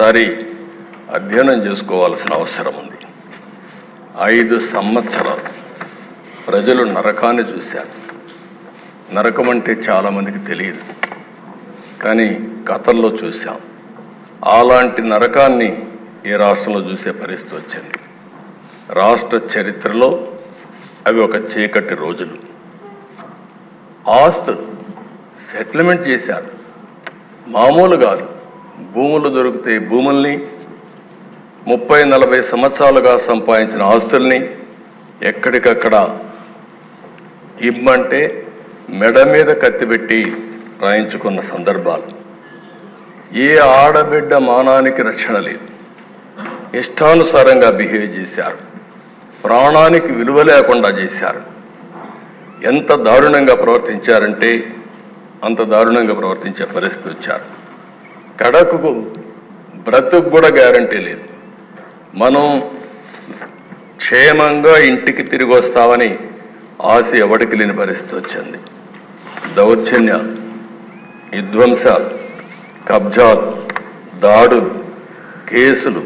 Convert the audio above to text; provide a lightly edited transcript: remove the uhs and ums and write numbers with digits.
ఒక్కసారి అధ్యయనం చేసుకోవాల్సిన అవసరం ఉంది. 5 సంవత్సరాలు ప్రజలు నరకాన్ని చూశారు. నరకం అంటే చాలామందికి తెలియదు, కానీ కథల్లో చూశాం. అలాంటి నరకాన్ని ఈ రాష్ట్రంలో చూసే పరిస్థితి వచ్చింది. రాష్ట్ర చరిత్రలో అవి ఒక చీకటి రోజులు. ఆస్తులు సెటిల్మెంట్ చేశారు, మామూలు కాదు. భూములు దొరికితే భూముల్ని 30-40 సంవత్సరాలుగా సంపాదించిన ఆస్తుల్ని ఎక్కడికక్కడ ఇమ్మంటే మెడ మీద కత్తిపెట్టి రాయించుకున్న సందర్భాలు. ఏ ఆడబిడ్డ మానానికి రక్షణ లేదు. ఇష్టానుసారంగా బిహేవ్ చేశారు. ప్రాణానికి విలువ లేకుండా చేశారు. ఎంత దారుణంగా ప్రవర్తించారంటే అంత దారుణంగా ప్రవర్తించే పరిస్థితి వచ్చారు. కడకు బ్రతుకు కూడా గ్యారంటీ లేదు. మనం క్షేమంగా ఇంటికి తిరిగి వస్తామని ఆశ ఎవడికి లేని పరిస్థితి వచ్చింది. దౌర్జన్యాలు, విధ్వంసాలు, కబ్జాలు, దాడులు, కేసులు,